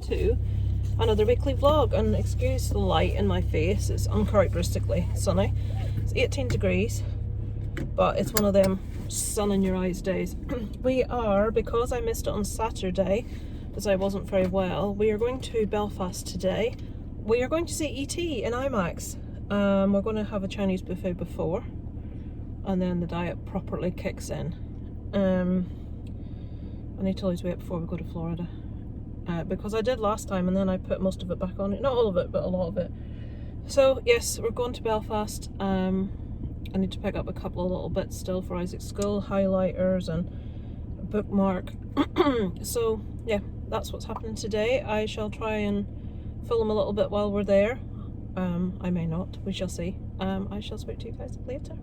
To another weekly vlog, and excuse the light in my face, it's uncharacteristically sunny. It's 18 degrees, but it's one of them sun in your eyes days. We are, because I missed it on Saturday because I wasn't very well, we are going to Belfast today. We are going to see E.T. in IMAX. We're going to have a Chinese buffet before, and then the diet properly kicks in. I need to lose weight before we go to Florida. Because I did last time and then I put most of it back on it. Not all of it, but a lot of it. So yes, we're going to Belfast. I need to pick up a couple of little bits still for Isaac's school, highlighters and a bookmark. So yeah, that's what's happening today. I shall try and film a little bit while we're there. I may not, we shall see. I shall speak to you guys later.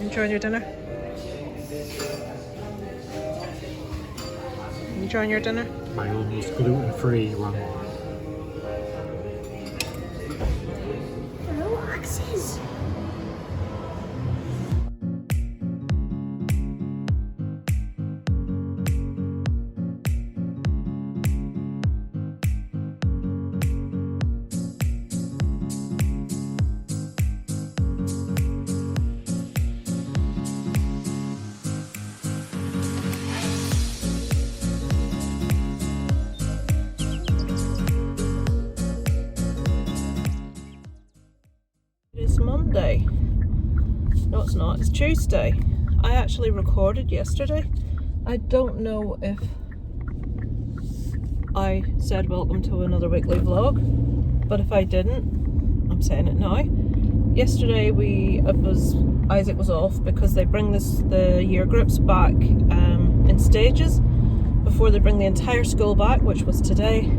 Enjoying your dinner? Enjoying your dinner? My almost gluten-free one. No axes. It's Monday. No, it's not. It's Tuesday. I actually recorded yesterday. I don't know if I said welcome to another weekly vlog, but if I didn't, I'm saying it now. Yesterday Isaac was off because they bring the year groups back in stages before they bring the entire school back, which was today.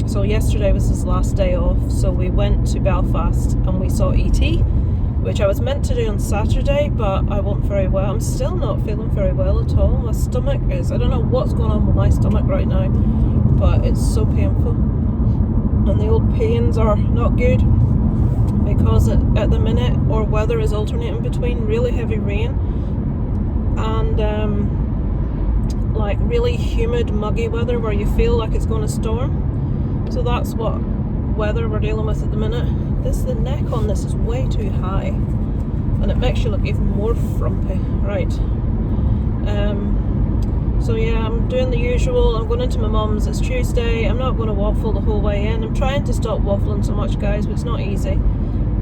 So yesterday was his last day off, so we went to Belfast and we saw E.T., which I was meant to do on Saturday, but I wasn't very well. I'm still not feeling very well at all. My stomach is, I don't know what's going on with my stomach right now, but it's so painful. And the old pains are not good because at the minute our weather is alternating between really heavy rain and like really humid, muggy weather where you feel like it's going to storm. So that's what weather we're dealing with at the minute. The neck on this is way too high and it makes you look even more frumpy. Right. So yeah, I'm doing the usual. I'm going into my mum's. It's Tuesday. I'm not going to waffle the whole way in. I'm trying to stop waffling so much, guys, but it's not easy.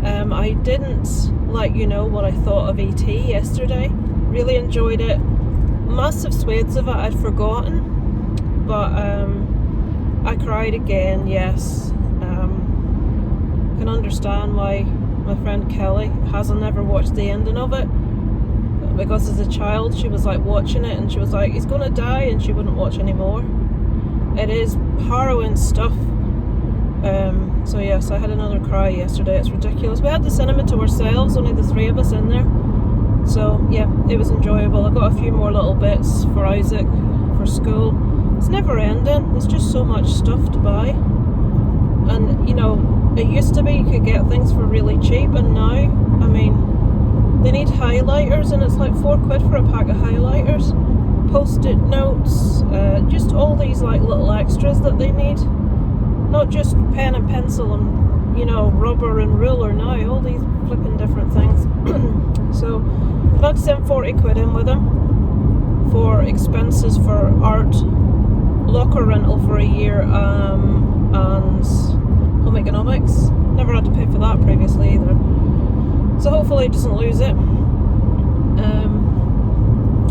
I didn't let you know what I thought of E.T. yesterday. Really enjoyed it. Massive swathes of it I'd forgotten, but I cried again, yes. Can understand why my friend Kelly hasn't ever watched the ending of it, because as a child she was like watching it and she was like, he's gonna die, and she wouldn't watch anymore. It is harrowing stuff. So yes, I had another cry yesterday. It's ridiculous. We had the cinema to ourselves, only the three of us in there. So yeah, it was enjoyable. I got a few more little bits for Isaac for school. It's never ending. There's just so much stuff to buy. And you know, it used to be you could get things for really cheap, and now, I mean, they need highlighters and it's like £4 for a pack of highlighters. Post-it notes, just all these like little extras that they need. Not just pen and pencil and, you know, rubber and ruler now, all these flipping different things. So I've had to send £40 in with them for expenses for art, locker rental for a year, and home economics. Never had to pay for that previously either. So hopefully he doesn't lose it.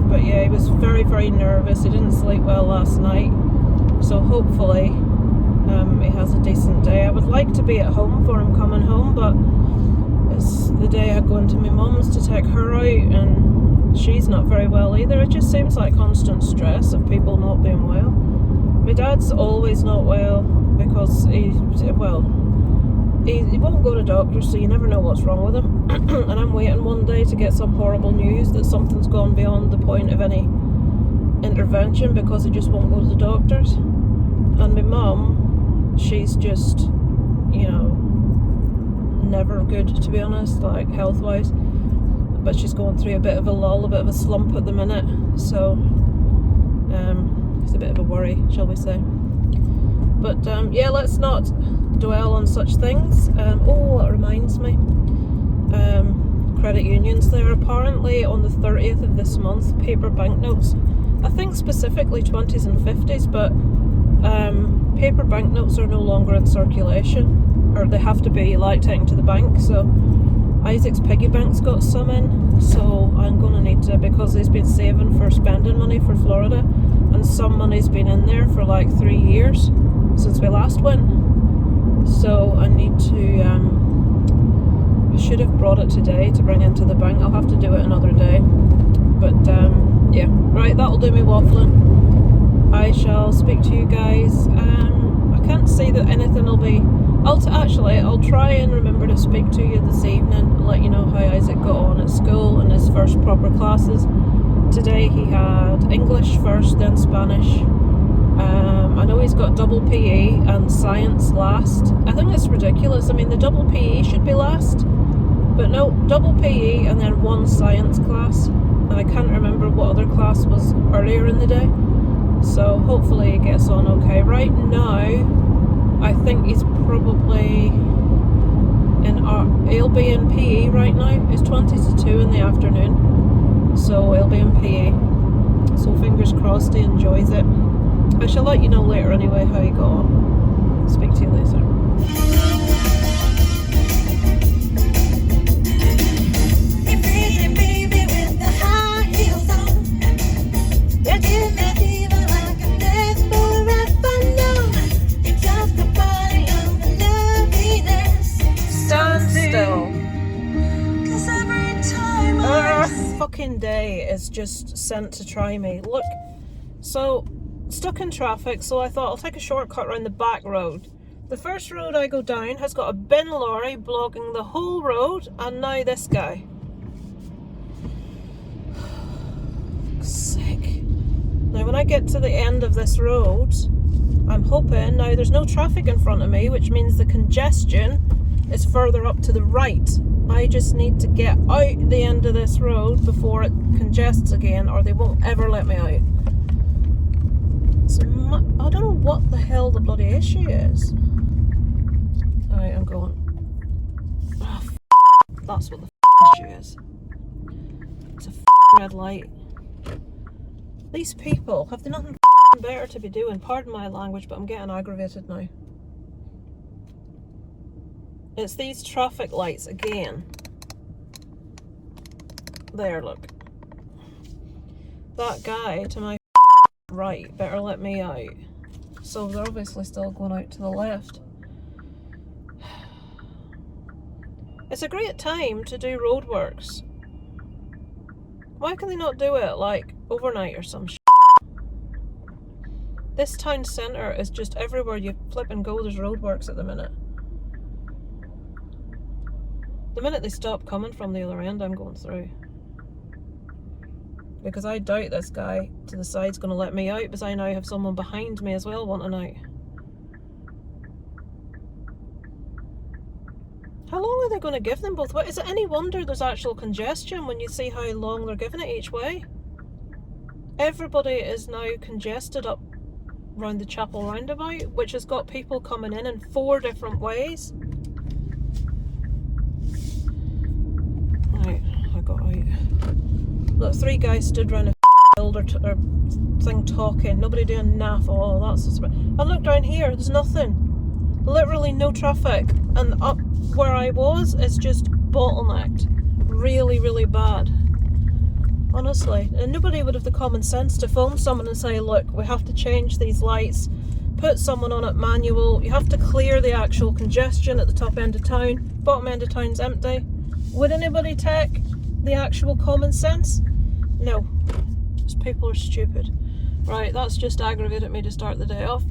But yeah, he was very, very nervous. He didn't sleep well last night. So hopefully he has a decent day. I would like to be at home for him coming home, but it's the day I go into my mum's to take her out, and she's not very well either. It just seems like constant stress of people not being well. My dad's always not well because he won't go to doctors, so you never know what's wrong with him. And I'm waiting one day to get some horrible news that something's gone beyond the point of any intervention because he just won't go to the doctors. And my mum, she's just, you know, never good, to be honest, like health-wise. But she's going through a bit of a lull, a bit of a slump at the minute. So It's a bit of a worry, shall we say. But yeah, let's not dwell on such things. Oh, that reminds me. Credit unions there, apparently on the 30th of this month, paper banknotes, I think specifically 20s and 50s, but paper banknotes are no longer in circulation, or they have to be like taken to the bank. So Isaac's piggy bank's got some in, so I'm going to need to, because he's been saving for spending money for Florida, and some money's been in there for like 3 years since we last went. So I need to, I should have brought it today to bring into the bank. I'll have to do it another day. But yeah, right, that'll do me waffling. I shall speak to you guys. I can't say that anything will be... I'll try and remember to speak to you this evening and let you know how Isaac got on at school in his first proper classes. Today he had English first, then Spanish. I know he's got double PE and science last. I think it's ridiculous. I mean, the double PE should be last, but no, double PE and then one science class. And I can't remember what other class was earlier in the day. So hopefully he gets on okay. Right now, I think he's probably he'll be in PE right now. It's 20 to 2 in the afternoon, so he'll be in PE. So fingers crossed he enjoys it. I shall let you know later anyway how he got on. Speak to you later. Fucking day is just sent to try me. Look, so stuck in traffic, so I thought I'll take a shortcut around the back road. The first road I go down has got a bin lorry blocking the whole road, and now this guy. Sick. Now when I get to the end of this road, I'm hoping, now there's no traffic in front of me, which means the congestion is further up to the right. I just need to get out the end of this road before it congests again, or they won't ever let me out. I don't know what the hell the bloody issue is. Alright, I'm going. Oh, that's what the issue is. It's a red light. These people, have they nothing better to be doing? Pardon my language, but I'm getting aggravated now. It's these traffic lights again. There, look. That guy to my right better let me out. So they're obviously still going out to the left. It's a great time to do roadworks. Why can they not do it like overnight or some shit? This town centre is just everywhere you flip and go, there's roadworks at the minute. The minute they stop coming from the other end, I'm going through. Because I doubt this guy to the side's going to let me out, because I now have someone behind me as well wanting out. How long are they going to give them both ways? Is it any wonder there's actual congestion when you see how long they're giving it each way? Everybody is now congested up round the Chapel roundabout, which has got people coming in 4 different ways. Right, I got out. Look, 3 guys stood round a builder thing talking, nobody doing naff. Oh, that's a... I look down here, there's nothing. Literally no traffic. And up where I was, it's just bottlenecked. Really, really bad. Honestly. And nobody would have the common sense to phone someone and say, look, we have to change these lights, put someone on it manual, you have to clear the actual congestion at the top end of town, bottom end of town's empty. Would anybody take the actual common sense? No. Just people are stupid. Right, that's just aggravated me to start the day off.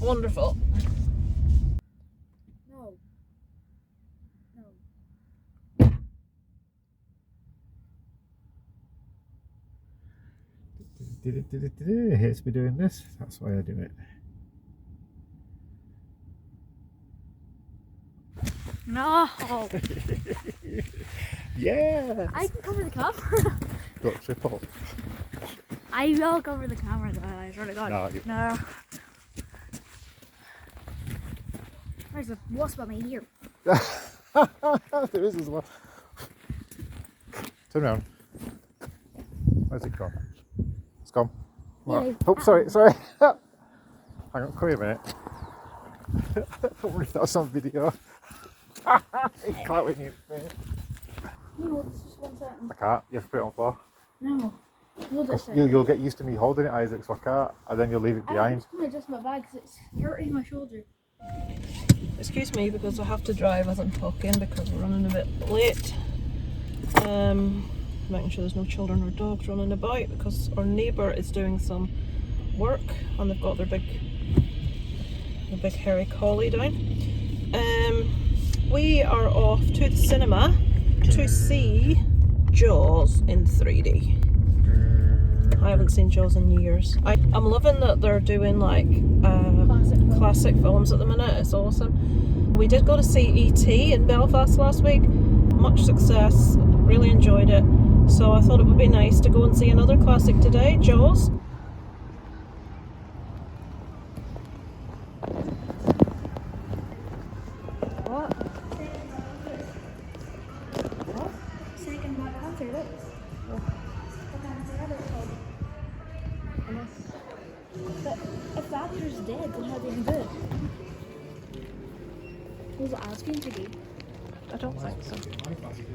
Wonderful. It hates me doing this. That's why I do it. No. Yeah. I can cover the camera. Got trip up. I will cover the camera, though. I swear to God. No, you- No. There's a wasp on my ear. there is as well. Turn around. Where's it gone? It's gone. What? Yeah. Oh, sorry. Hang on, come here a minute. Don't worry if that's on video. It's clapping in your face. No, it's just 1 second. I can't. You have to put it on the floor. No. Hold this You'll get used to me holding it, Isaac, so I can't. And then you'll leave it I'm behind. just going to adjust my bag because it's hurting my shoulder. Excuse me because I have to drive as I'm talking because we're running a bit late. Making sure there's no children or dogs running about because our neighbour is doing some work and they've got their big hairy collie down. We are off to the cinema to see Jaws in 3D. I haven't seen Jaws in years. I'm loving that they're doing like classic films at the minute. It's awesome. We did go to see E.T. in Belfast last week. Much success. Really enjoyed it. So I thought it would be nice to go and see another classic today, Jaws. What? Second Black Panther, look. But if the actor's dead, then how do they do it? Was it asking to be? I don't think so.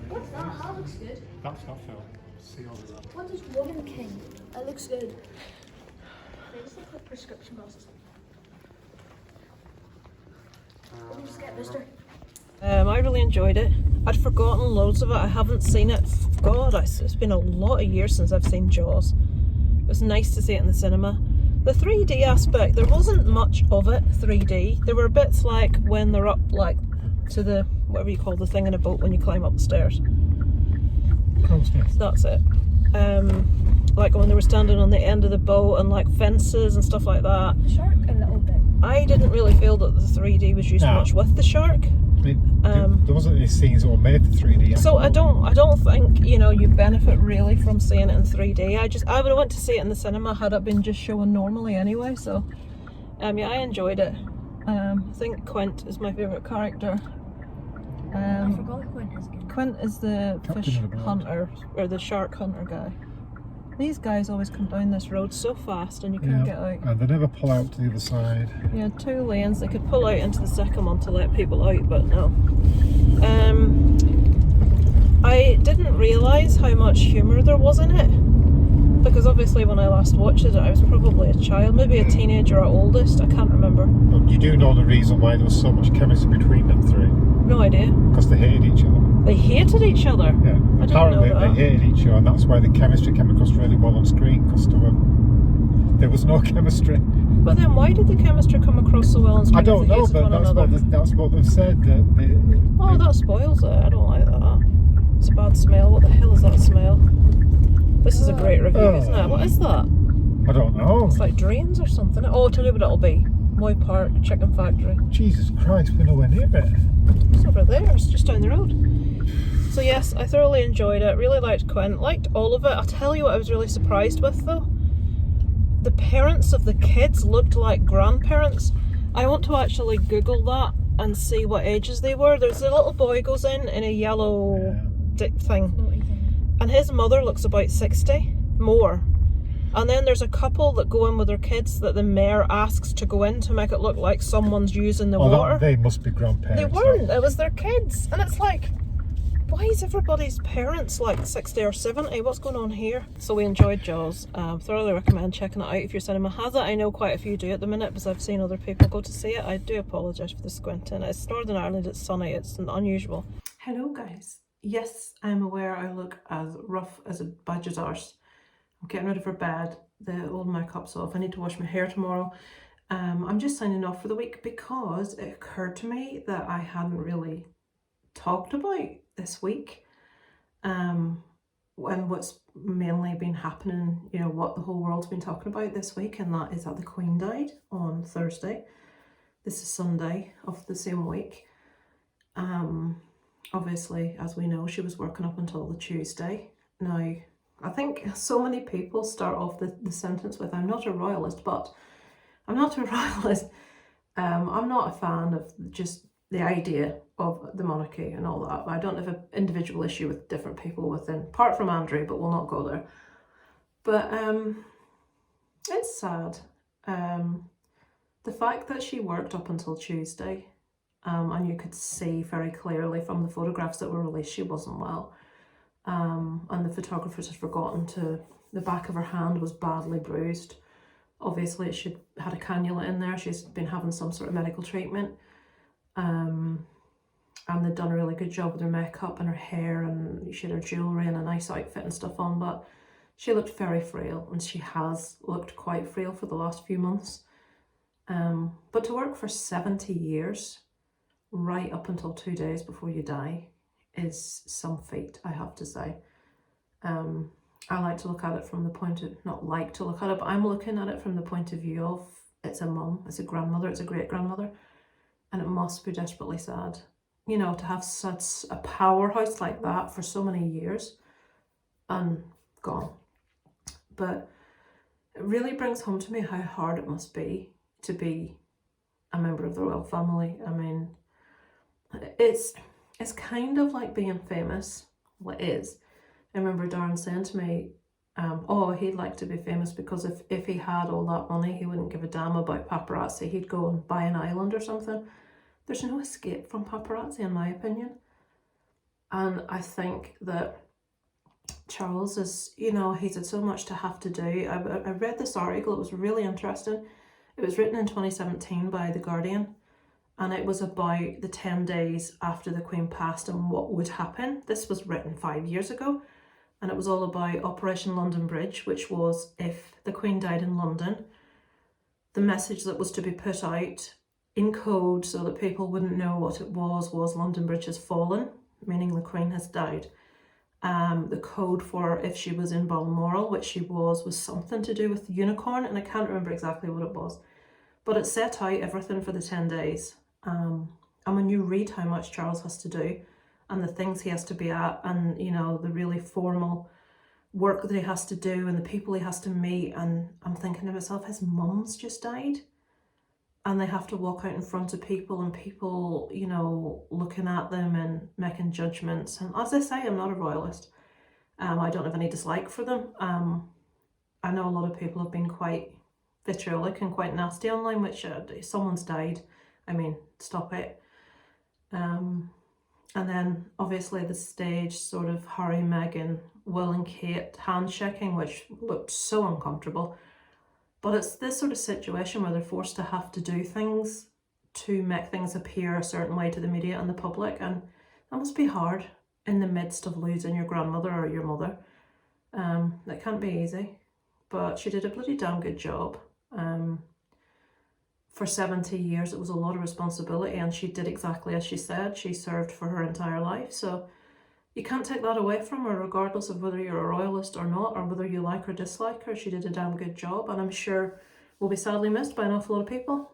What's that? That looks good. That's not film. See all of that. What is Woman King? That looks good. They just look like prescription glasses. What did you just get, mister? I really enjoyed it. I'd forgotten loads of it. I haven't seen it. God, it's been a lot of years since I've seen Jaws. It was nice to see it in the cinema. The 3D aspect, there wasn't much of it 3D. There were bits like when they're up like to the, whatever you call the thing in a boat when you climb up the stairs. That's it. Like when they were standing on the end of the boat and like fences and stuff like that. Shark a little bit. I didn't really feel that the 3D was used much with the shark. There wasn't any scenes that were made for 3D. So I don't think, you know, you benefit really from seeing it in 3D. I would have went to see it in the cinema had it been just showing normally anyway. So yeah, I enjoyed it. I think Quint is my favourite character. I forgot what Quint is again. Quint is the Captain fish of the boat. hunter or the shark hunter guy. These guys always come down this road so fast and you can't get out. And they never pull out to the other side. Yeah, 2 lanes. They could pull out into the second one to let people out, but no. I didn't realise how much humour there was in it. Because obviously when I last watched it, I was probably a child, maybe a teenager at oldest, I can't remember. But you do know the reason why there was so much chemistry between them three. No idea. Because they hated each other. They hated each other. Yeah. I didn't Apparently know that. they hated each other, and that's why the chemistry came across really well on screen, because there was no chemistry. But then why did the chemistry come across so well on screen? I don't if they know, hated but one another? that's what they've said. Oh, that spoils it. I don't like that. It's a bad smell. What the hell is that smell? This is a great review, isn't it? What is that? I don't know. It's like drains or something. Oh, I'll tell you what it'll be. Moy Park Chicken Factory. Jesus Christ, we're nowhere near it. It's over there. It's just down the road. So yes, I thoroughly enjoyed it. Really liked Quint. Liked all of it. I'll tell you what I was really surprised with though. The parents of the kids looked like grandparents. I want to actually Google that and see what ages they were. There's a little boy goes in a yellow thing. And his mother looks about 60, more. And then there's a couple that go in with their kids that the mayor asks to go in to make it look like someone's using the water. They must be grandparents. They weren't, it was their kids. And it's like, why is everybody's parents like 60 or 70? What's going on here? So we enjoyed Jaws. Thoroughly recommend checking it out if your cinema has it. I know quite a few do at the minute because I've seen other people go to see it. I do apologise for the squinting. It's Northern Ireland, it's sunny, it's unusual. Hello guys. Yes, I'm aware I look as rough as a badger's arse. I'm getting ready for bed. The old makeup's off. I need to wash my hair tomorrow. I'm just signing off for the week because it occurred to me that I hadn't really talked about this week. When what's mainly been happening, you know, what the whole world's been talking about this week, and that is that the Queen died on Thursday. This is Sunday of the same week. Obviously, as we know, she was working up until the Tuesday. Now, I think so many people start off the sentence with, I'm not a royalist, but I'm not a royalist. I'm not a fan of just the idea of the monarchy and all that. I don't have an individual issue with different people within, apart from Andrew, but we'll not go there. But it's sad. The fact that she worked up until Tuesday, and you could see very clearly from the photographs that were released she wasn't well. And the photographers had forgotten to, the back of her hand was badly bruised. Obviously she had a cannula in there, she's been having some sort of medical treatment. And they'd done a really good job with her makeup and her hair, and she had her jewellery and a nice outfit and stuff on, but she looked very frail, and she has looked quite frail for the last few months. But to work for 70 years, right up until 2 days before you die, is some feat, I have to say. I like to look at it from the point of, not like to look at it, but I'm looking at it from the point of view of, it's a mum, it's a grandmother, it's a great-grandmother, and it must be desperately sad, you know, to have such a powerhouse like that for so many years and gone. But it really brings home to me how hard it must be to be a member of the royal family. I mean, it's kind of like being famous. Well, it is. I remember Darren saying to me, oh, he'd like to be famous because if he had all that money, he wouldn't give a damn about paparazzi. He'd go and buy an island or something. There's no escape from paparazzi, in my opinion. And I think that Charles is, you know, he's had so much to have to do. I read this article, it was really interesting. It was written in 2017 by The Guardian, and it was about the 10 days after the Queen passed and what would happen. This was written 5 years ago, and it was all about Operation London Bridge, which was if the Queen died in London, the message that was to be put out in code so that people wouldn't know what it was London Bridge has fallen, meaning the Queen has died. The code for if she was in Balmoral, which she was something to do with the unicorn, and I can't remember exactly what it was. But it set out everything for the 10 days. And when you read how much Charles has to do and the things he has to be at, and, you know, the really formal work that he has to do and the people he has to meet, and I'm thinking to myself, his mum's just died. And they have to walk out in front of people, and people, you know, looking at them and making judgments. And as I say, I'm not a royalist. I don't have any dislike for them. I know a lot of people have been quite vitriolic and quite nasty online, which someone's died. I mean, stop it. And then obviously the stage sort of Harry, Meghan, Will and Kate handshaking, which looked so uncomfortable. But it's this sort of situation where they're forced to have to do things to make things appear a certain way to the media and the public, and that must be hard in the midst of losing your grandmother or your mother. That can't be easy, but she did a bloody damn good job. For 70 years it was a lot of responsibility, and she did exactly as she said. She served for her entire life, so you can't take that away from her, regardless of whether you're a royalist or not, or whether you like or dislike her. She did a damn good job, and I'm sure will be sadly missed by an awful lot of people.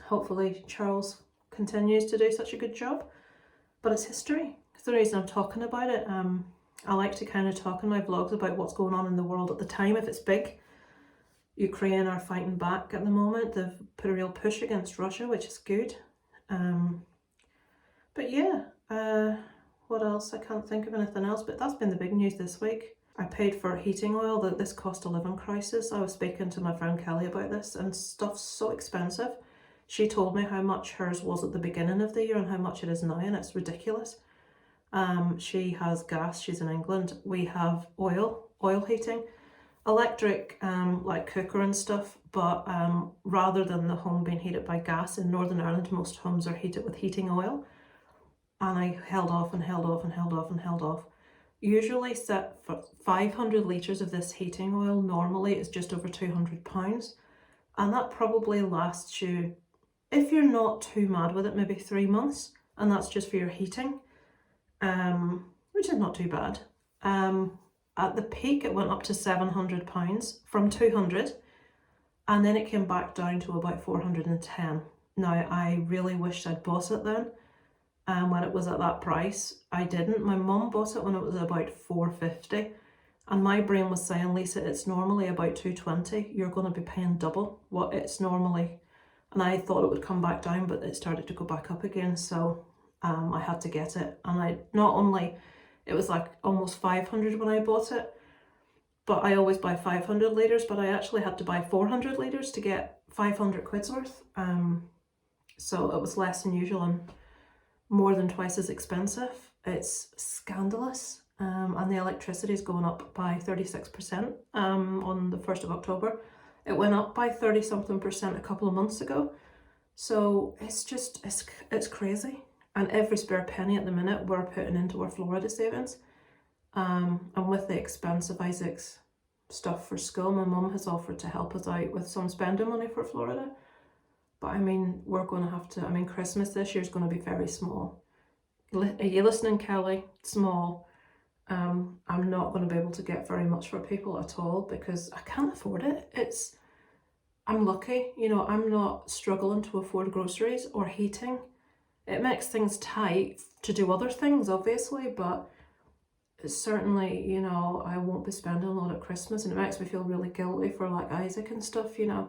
Hopefully Charles continues to do such a good job, but it's history. It's the reason I'm talking about it. I like to kind of talk in my vlogs about what's going on in the world at the time, if it's big. Ukraine are fighting back at the moment. They've put a real push against Russia, which is good. But yeah, what else? I can't think of anything else, but that's been the big news this week. I paid for heating oil, this cost of living crisis. I was speaking to my friend Kelly about this, and stuff's so expensive. She told me how much hers was at the beginning of the year and how much it is now, and it's ridiculous. She has gas, she's in England. We have oil heating, electric, like cooker and stuff, but rather than the home being heated by gas, in Northern Ireland most homes are heated with heating oil. And I held off and held off and held off and held off. Usually set for 500 litres of this heating oil normally is just over £200, and that probably lasts you, if you're not too mad with it, maybe 3 months, and that's just for your heating, which is not too bad. At the peak it went up to £700 from 200, and then it came back down to about 410. Now I really wished I'd bought it then. When it was at that price. I didn't. My mum bought it when it was about 450, And my brain was saying, Lisa, it's normally about 220. You're going to be paying double what it's normally. And I thought it would come back down, but it started to go back up again. So I had to get it. And I not only, it was like almost 500 when I bought it, but I always buy 500 litres, but I actually had to buy 400 litres to get 500 quid's worth. So it was less than usual and more than twice as expensive. It's scandalous. And the electricity is going up by 36% on the 1st of October. It went up by 30-something% a couple of months ago. So it's just, it's crazy. And every spare penny at the minute we're putting into our Florida savings. And with the expense of Isaac's stuff for school, my mum has offered to help us out with some spending money for Florida. But I mean, we're going to have to, I mean, Christmas this year is going to be very small. Are you listening, Kelly? Small. I'm not going to be able to get very much for people at all because I can't afford it. I'm lucky, you know, I'm not struggling to afford groceries or heating. It makes things tight to do other things, obviously, but certainly, you know, I won't be spending a lot at Christmas, and it makes me feel really guilty for like Isaac and stuff, you know.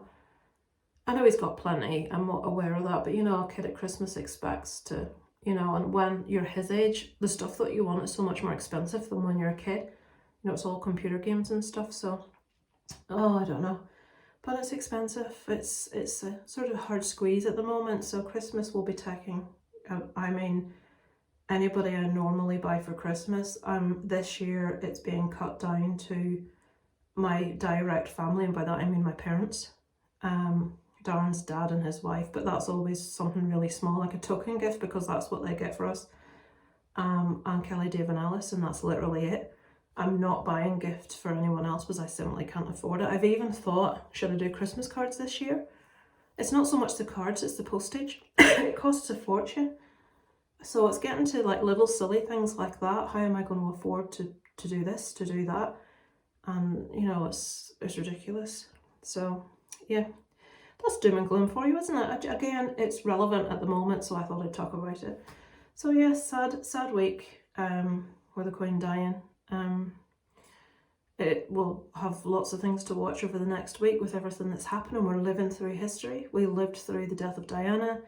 I know he's got plenty, I'm not aware of that, but you know, a kid at Christmas expects to, you know, and when you're his age, the stuff that you want is so much more expensive than when you're a kid. You know, it's all computer games and stuff, so, oh, I don't know. But it's expensive. It's a sort of hard squeeze at the moment, so Christmas will be taking, I mean, anybody I normally buy for Christmas, this year it's being cut down to my direct family, and by that I mean my parents. Darren's dad and his wife, but that's always something really small, like a token gift, because that's what they get for us. And Kelly, Dave and Alice, and that's literally it. I'm not buying gifts for anyone else because I simply can't afford it. I've even thought, should I do Christmas cards this year? It's not so much the cards, it's the postage. It costs a fortune. So it's getting to like little silly things like that. How am I going to afford to do this, to do that? And you know, it's ridiculous. So yeah, that's doom and gloom for you, isn't it? Again, it's relevant at the moment, so I thought I'd talk about it. So yeah, sad week with the Queen dying. It will have lots of things to watch over the next week with everything that's happening. We're living through history. We lived through the death of Diana,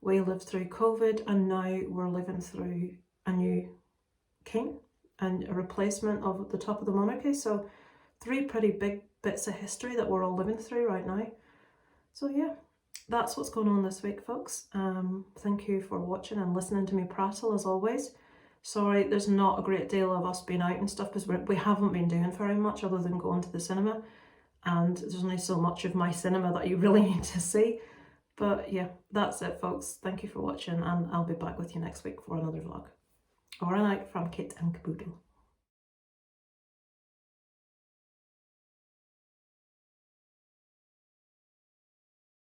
we lived through COVID, and now we're living through a new king and a replacement of the top of the monarchy. So 3 pretty big bits of history that we're all living through right now. So yeah, that's what's going on this week, folks. Thank you for watching and listening to me prattle as always. Sorry, there's not a great deal of us being out and stuff because we haven't been doing very much other than going to the cinema, and there's only so much of my cinema that you really need to see. But yeah, that's it, folks. Thank you for watching, and I'll be back with you next week for another vlog. All right, from Kit and Caboodle.